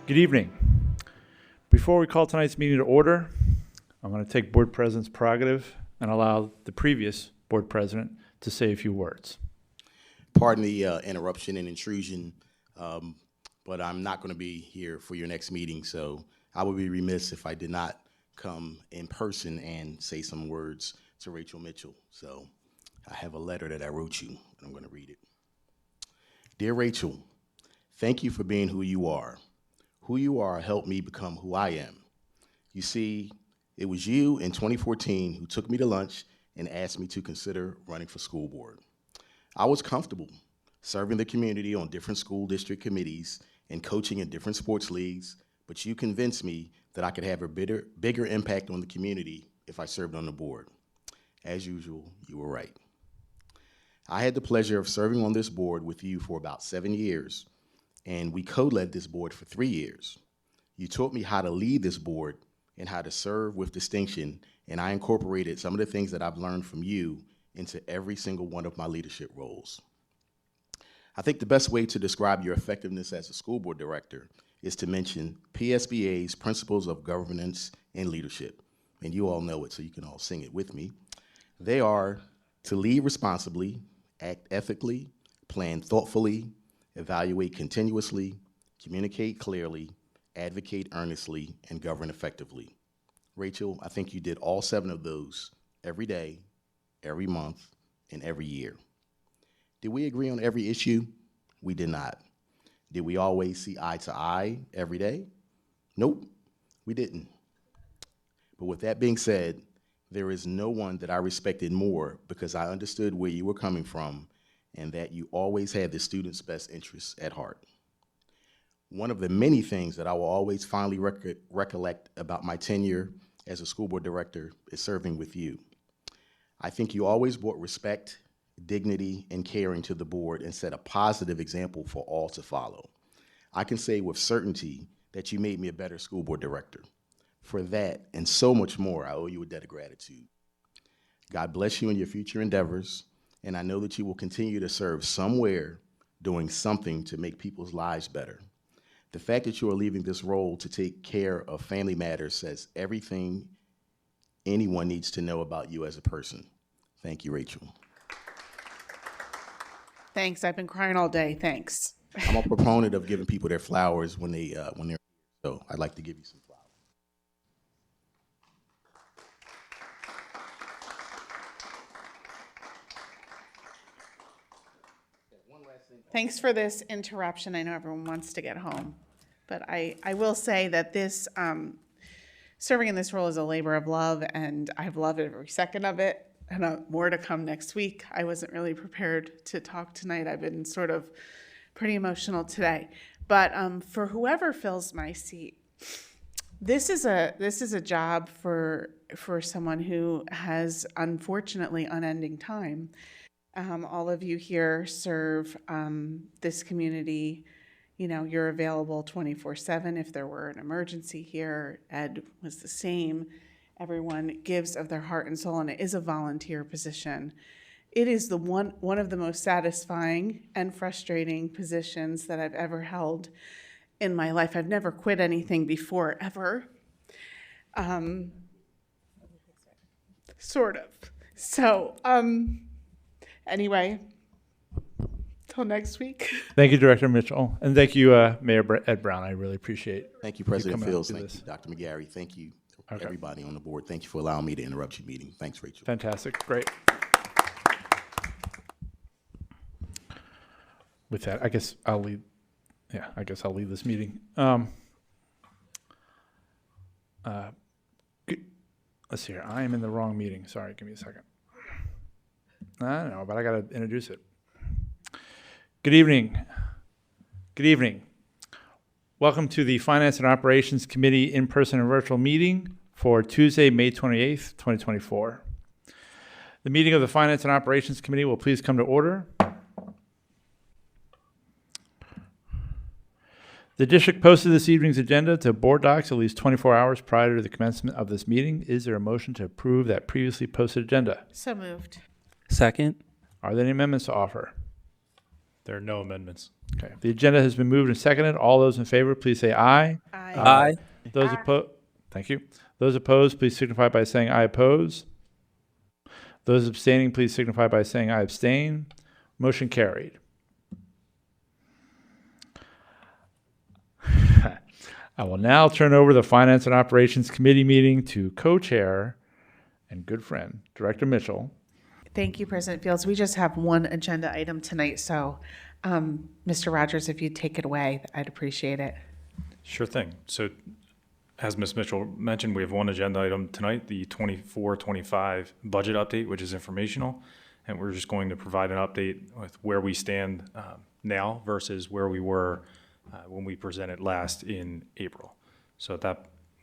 Good evening. Before we call tonight's meeting to order, I'm going to take Board President's prerogative and allow the previous Board President to say a few words. Pardon the interruption and intrusion, but I'm not going to be here for your next meeting, so I would be remiss if I did not come in person and say some words to Rachel Mitchell. So I have a letter that I wrote you, and I'm going to read it. Dear Rachel, thank you for being who you are. Who you are helped me become who I am. You see, it was you in 2014 who took me to lunch and asked me to consider running for school board. I was comfortable serving the community on different school district committees and coaching in different sports leagues, but you convinced me that I could have a bigger impact on the community if I served on the board. As usual, you were right. I had the pleasure of serving on this board with you for about 7 years, and we co-led this board for 3 years. You taught me how to lead this board and how to serve with distinction, and I incorporated some of the things that I've learned from you into every single one of my leadership roles. I think the best way to describe your effectiveness as a school board director is to mention PSBA's Principles of Governance and Leadership, and you all know it, so you can all sing it with me. They are to lead responsibly, act ethically, plan thoughtfully, evaluate continuously, communicate clearly, advocate earnestly, and govern effectively. Rachel, I think you did all 7 of those every day, every month, and every year. Did we agree on every issue? We did not. Did we always see eye to eye every day? Nope, we didn't. But with that being said, there is no one that I respected more because I understood where you were coming from and that you always had the student's best interests at heart. One of the many things that I will always fondly recollect about my tenure as a school board director is serving with you. I think you always brought respect, dignity, and caring to the board and set a positive example for all to follow. I can say with certainty that you made me a better school board director. For that and so much more, I owe you a debt of gratitude. God bless you in your future endeavors, and I know that you will continue to serve somewhere doing something to make people's lives better. The fact that you are leaving this role to take care of family matters says everything anyone needs to know about you as a person. Thank you, Rachel. Thanks. I've been crying all day. Thanks. I'm a proponent of giving people their flowers when they're here, so I'd like to give you some flowers. Thanks for this interruption. I know everyone wants to get home, but I will say that this serving in this role is a labor of love, and I've loved every second of it. And more to come next week. I wasn't really prepared to talk tonight. I've been sort of pretty emotional today. But for whoever fills my seat, this is a job for someone who has unfortunately unending time. All of you here serve this community. You know, you're available 24/7 if there were an emergency here. Ed was the same. Everyone gives of their heart and soul, and it is a volunteer position. It is the one of the most satisfying and frustrating positions that I've ever held in my life. I've never quit anything before, ever. Sort of. So, anyway, till next week. Thank you, Director Mitchell, and thank you, Mayor Ed Brown. I really appreciate. Thank you, President coming out Fields. to do Thank this. you, Dr. McGarry. Thank you, Okay. everybody on the board. Thank you for allowing me to interrupt your meeting. Thanks, Rachel. Fantastic, great. With that, I guess I'll lead. Yeah, I guess I'll lead this meeting. Let's see here. I am in the wrong meeting. Sorry, give me a second. I don't know, but I got to introduce it. Good evening. Good evening. Welcome to the Finance and Operations Committee in-person and virtual meeting for Tuesday, May 28th, 2024. The meeting of the Finance and Operations Committee will please come to order. The district posted this evening's agenda to board docs at least 24 hours prior to the commencement of this meeting. Is there a motion to approve that previously posted agenda? So moved. Second. Are there any amendments to offer? There are no amendments. Okay. The agenda has been moved and seconded. All those in favor, please say aye. Aye. Those opposed, thank you. Those opposed, please signify by saying I oppose. Those abstaining, please signify by saying I abstain. Motion carried. I will now turn over the Finance and Operations Committee meeting to co-chair and good friend, Director Mitchell. Thank you, President Fields. We just have one agenda item tonight, so Mr. Rogers, if you'd take it away, I'd appreciate it. Sure thing. So as Ms. Mitchell mentioned, we have one agenda item tonight, the 24-25 budget update, which is informational. And we're just going to provide an update with where we stand now versus where we were when we presented last in April. So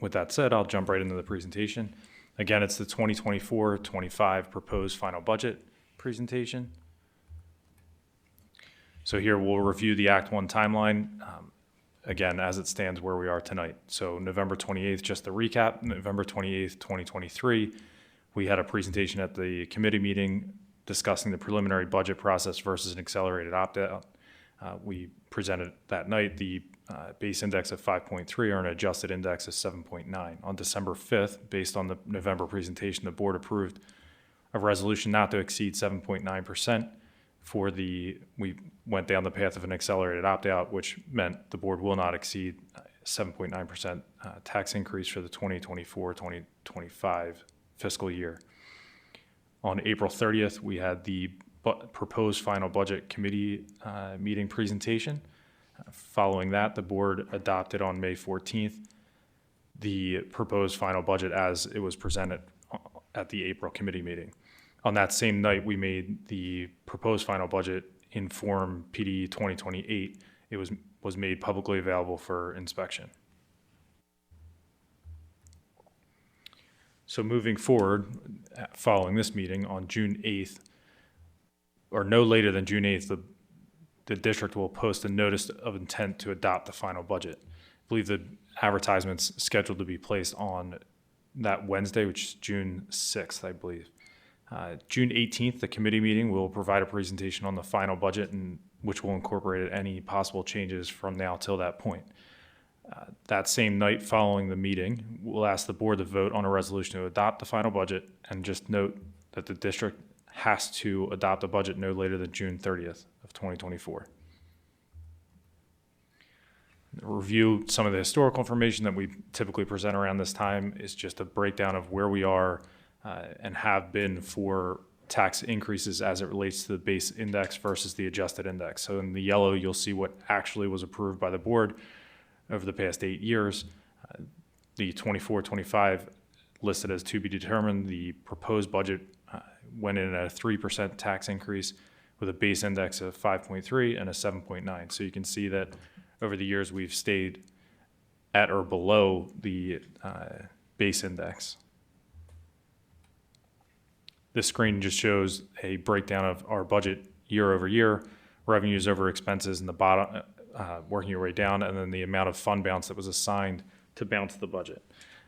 with that said, I'll jump right into the presentation. Again, it's the 2024-25 proposed final budget presentation. So here we'll review the Act 1 timeline, again, as it stands where we are tonight. So November 28th, just to recap, November 28th, 2023, we had a presentation at the committee meeting discussing the preliminary budget process versus an accelerated opt-out. We presented that night the base index of 5.3 or an adjusted index of 7.9. On December 5th, based on the November presentation, the board approved a resolution not to exceed 7.9% we went down the path of an accelerated opt-out, which meant the board will not exceed 7.9% tax increase for the 2024-2025 fiscal year. On April 30th, we had the proposed final budget committee meeting presentation. Following that, the board adopted on May 14th the proposed final budget as it was presented at the April committee meeting. On that same night, we made the proposed final budget in Form PD 2028. It was made publicly available for inspection. So moving forward, following this meeting on June 8th, or no later than June 8th, the district will post a notice of intent to adopt the final budget. I believe the advertisement's scheduled to be placed on that Wednesday, which is June 6th, I believe. June 18th, the committee meeting will provide a presentation on the final budget, and which will incorporate any possible changes from now till that point. That same night following the meeting, we'll ask the board to vote on a resolution to adopt the final budget, and just note that the district has to adopt a budget no later than June 30th of 2024. Review some of the historical information that we typically present around this time is just a breakdown of where we are and have been for tax increases as it relates to the base index versus the adjusted index. So in the yellow, you'll see what actually was approved by the board over the past 8 years. The 24-25 listed as to be determined. The proposed budget went in at a 3% tax increase with a base index of 5.3 and a 7.9. So you can see that over the years we've stayed at or below the base index. This screen just shows a breakdown of our budget year over year, revenues over expenses in the bottom, working your way down, and then the amount of fund balance that was assigned to balance the budget.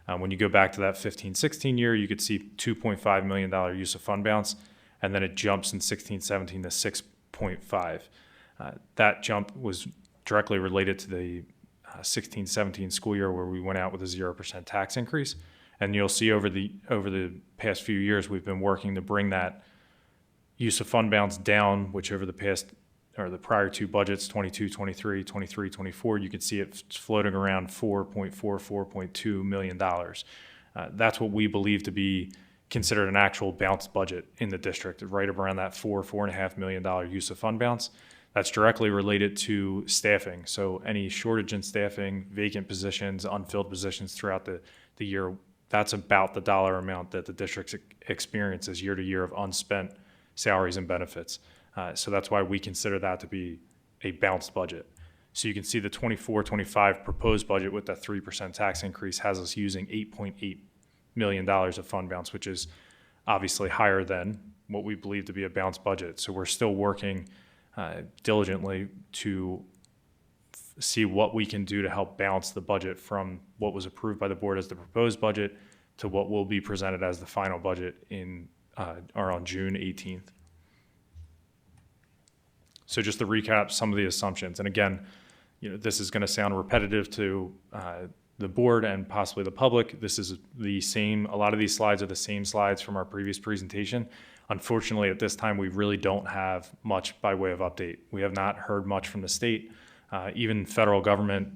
When you go back to that 15-16 year, you could see $2.5 million use of fund balance, and then it jumps in 16-17 to 6.5. That jump was directly related to the 16-17 school year where we went out with a 0% tax increase. And you'll see over the past few years, we've been working to bring that use of fund balance down, which over the prior two budgets, 22-23, 23-24, you can see it's floating around $4.2 million. That's what we believe to be considered an actual balanced budget in the district, right around that $4.5 million use of fund balance. That's directly related to staffing. So any shortage in staffing, vacant positions, unfilled positions throughout the year, that's about the dollar amount that the district experiences year to year of unspent salaries and benefits. So that's why we consider that to be a balanced budget. So you can see the 24-25 proposed budget with that 3% tax increase has us using $8.8 million of fund balance, which is obviously higher than what we believe to be a balanced budget. So we're still working diligently to see what we can do to help balance the budget from what was approved by the board as the proposed budget to what will be presented as the final budget on June 18th. So just to recap some of the assumptions, and again, this is going to sound repetitive to the board and possibly the public. This is the same, a lot of these slides are the same slides from our previous presentation. Unfortunately, at this time, we really don't have much by way of update. We have not heard much from the state, even federal government,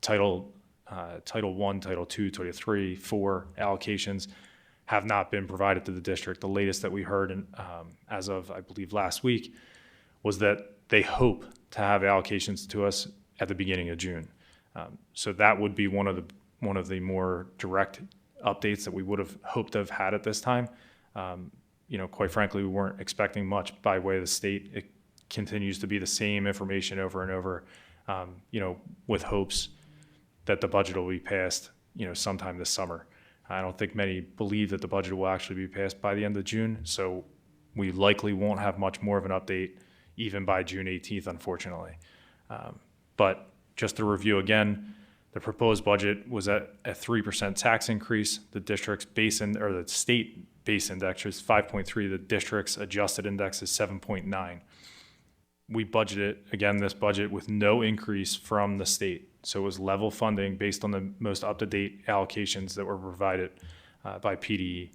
Title I, Title II, Title III, 4 allocations have not been provided to the district. The latest that we heard as of, I believe, last week was that they hope to have allocations to us at the beginning of June. So that would be one of the more direct updates that we would have hoped to have had at this time. Quite frankly, we weren't expecting much by way of the state. It continues to be the same information over and over, with hopes that the budget will be passed, sometime this summer. I don't think many believe that the budget will actually be passed by the end of June, so we likely won't have much more of an update even by June 18th, unfortunately. But just to review again, the proposed budget was at a 3% tax increase. The district's the state base index is 5.3. The district's adjusted index is 7.9. We budgeted, again, this budget with no increase from the state. So it was level funding based on the most up-to-date allocations that were provided by PDE.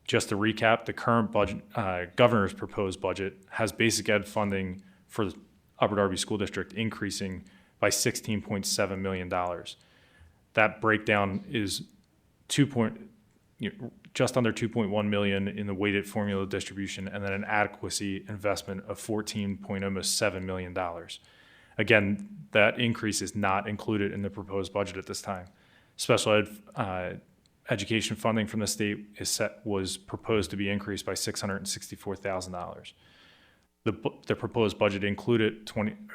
Just to recap, the current budget, governor's proposed budget has basic ed funding for the Upper Darby School District increasing by $16.7 million. That breakdown is just under 2.1 million in the weighted formula distribution, and then an adequacy investment of $14.7 million. Again, that increase is not included in the proposed budget at this time. Special ed education funding from the state was proposed to be increased by $664,000. The proposed budget included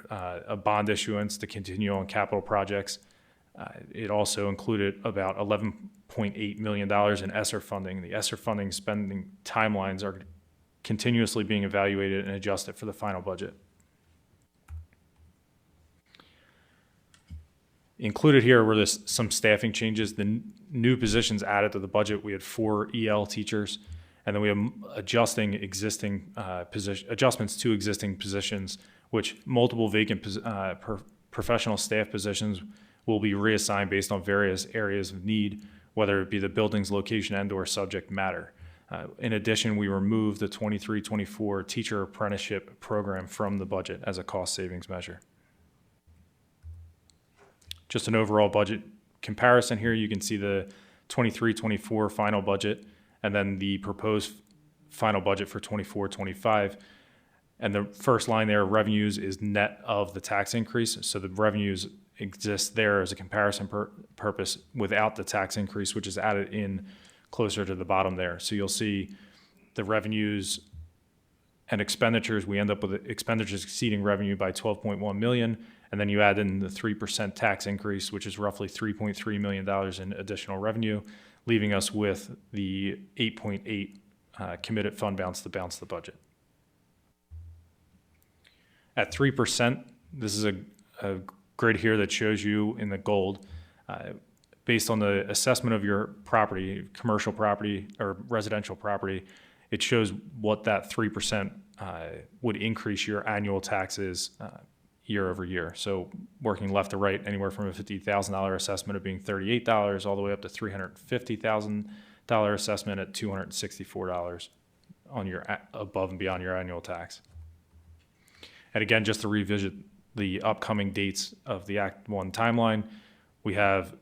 a bond issuance to continue on capital projects. It also included about $11.8 million in ESSER funding. The ESSER funding spending timelines are continuously being evaluated and adjusted for the final budget. Included here were some staffing changes. The new positions added to the budget. We had 4 EL teachers, and then we have adjustments to existing positions, which multiple vacant professional staff positions will be reassigned based on various areas of need, whether it be the building's location and/or subject matter. In addition, we removed the 23-24 teacher apprenticeship program from the budget as a cost savings measure. Just an overall budget comparison here. You can see the 23-24 final budget and then the proposed final budget for 24-25. And the first line there, revenues, is net of the tax increase. So the revenues exist there as a comparison purpose without the tax increase, which is added in closer to the bottom there. So you'll see the revenues and expenditures. We end up with expenditures exceeding revenue by 12.1 million. And then you add in the 3% tax increase, which is roughly $3.3 million in additional revenue, leaving us with the 8.8 committed fund balance to balance the budget. At 3%, this is a grid here that shows you in the gold, based on the assessment of your property, commercial property or residential property, it shows what that 3% would increase your annual taxes year over year. So working left to right, anywhere from a $50,000 assessment of being $38 all the way up to $350,000 assessment at $264 on your above and beyond your annual tax. And again, just to revisit the upcoming dates of the Act 1 timeline, we have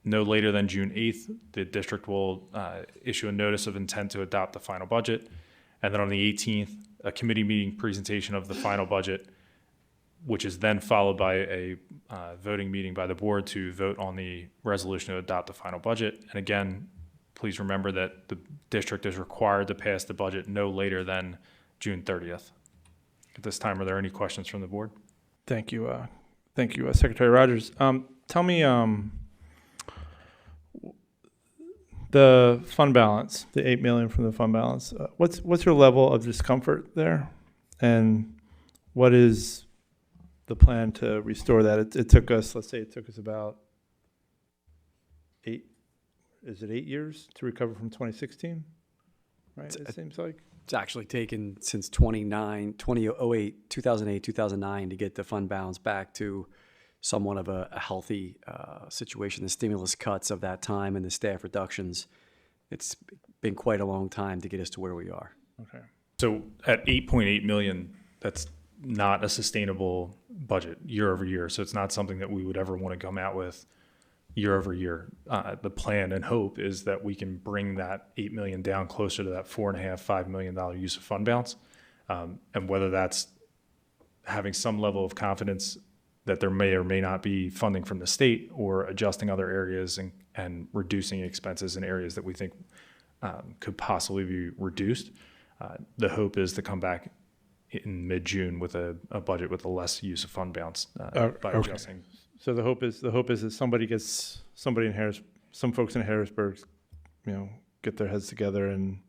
no later than June 8th, the district will issue a notice of intent to adopt the final budget. And then on the 18th, a committee meeting presentation of the final budget, which is then followed by a voting meeting by the board to vote on the resolution to adopt the final budget. And again, please remember that the district is required to pass the budget no later than June 30th. At this time, are there any questions from the board? Thank you. Thank you, Secretary Rogers. Tell me the fund balance, the $8 million from the fund balance. What's your level of discomfort there, and what is the plan to restore that? It took us, let's say, about 8 years to recover from 2016, right? It seems like It's actually taken since 2008, 2009 to get the fund balance back to somewhat of a healthy situation. The stimulus cuts of that time and the staff reductions, it's been quite a long time to get us to where we are. Okay. So at 8.8 million, that's not a sustainable budget year over year. So it's not something that we would ever want to come out with year over year. The plan and hope is that we can bring that 8 million down closer to that $4.5–5 million use of fund balance. And whether that's having some level of confidence that there may or may not be funding from the state, or adjusting other areas and reducing expenses in areas that we think could possibly be reduced. The hope is to come back in mid-June with a budget with a less use of fund balance by Okay. adjusting. So the hope is that some folks in Harrisburg, get their heads together and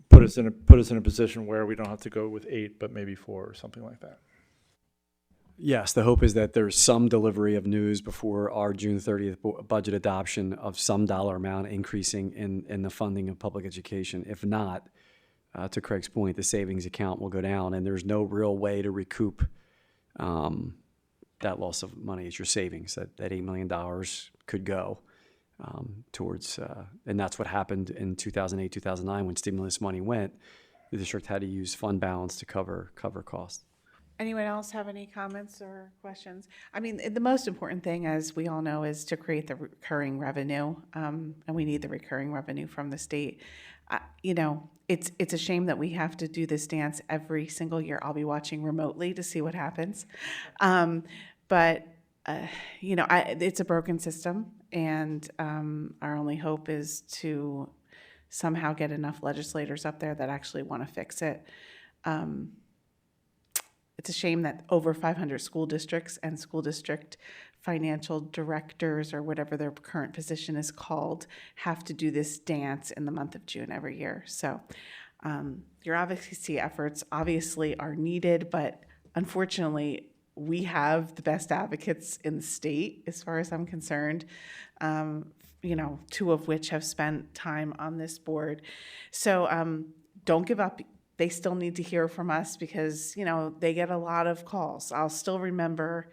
put us in a position where we don't have to go with 8, but maybe 4 or something like that. Yes, the hope is that there's some delivery of news before our June 30th budget adoption of some dollar amount increasing in the funding of public education. If not, to Craig's point, the savings account will go down, and there's no real way to recoup that loss of money. It's your savings. That $8 million could go towards, and that's what happened in 2008, 2009 when stimulus money went. The district had to use fund balance to cover costs. Anyone else have any comments or questions? I mean, the most important thing, as we all know, is to create the recurring revenue, and we need the recurring revenue from the state. It's a shame that we have to do this dance every single year. I'll be watching remotely to see what happens. But it's a broken system, and our only hope is to somehow get enough legislators up there that actually want to fix it. It's a shame that over 500 school districts and school district financial directors, or whatever their current position is called, have to do this dance in the month of June every year. So your advocacy efforts obviously are needed, but unfortunately, we have the best advocates in the state, as far as I'm concerned, 2 of which have spent time on this board. So don't give up. They still need to hear from us because, they get a lot of calls. I'll still remember,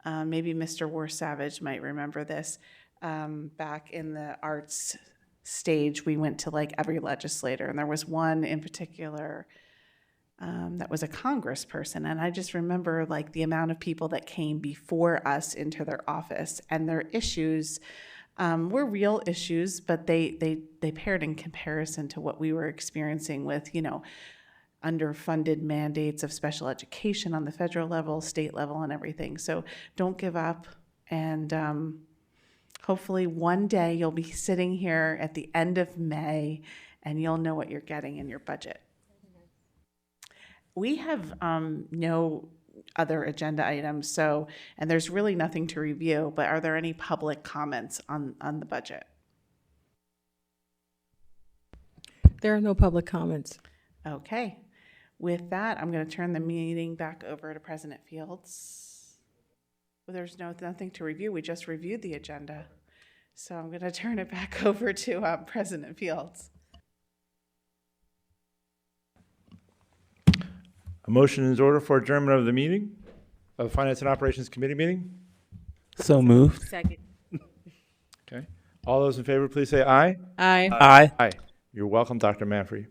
maybe Mr. Warsavage might remember this, back in the arts stage, we went to like every legislator, and there was one in particular that was a congressperson. And I just remember like the amount of people that came before us into their office, and their issues were real issues, but they paired in comparison to what we were experiencing with, underfunded mandates of special education on the federal level, state level, and everything. So don't give up. And hopefully one day you'll be sitting here at the end of May and you'll know what you're getting in your budget. We have no other agenda items, and there's really nothing to review, but are there any public comments on the budget? There are no public comments. Okay. With that, I'm going to turn the meeting back over to President Fields. Well, there's nothing to review. We just reviewed the agenda. So I'm going to turn it back over to President Fields. A motion is in order for adjournment of the meeting, of the Finance and Operations Committee meeting. So moved. Second. Okay. All those in favor, please say aye. Aye. Aye. You're welcome, Dr. Manfrey.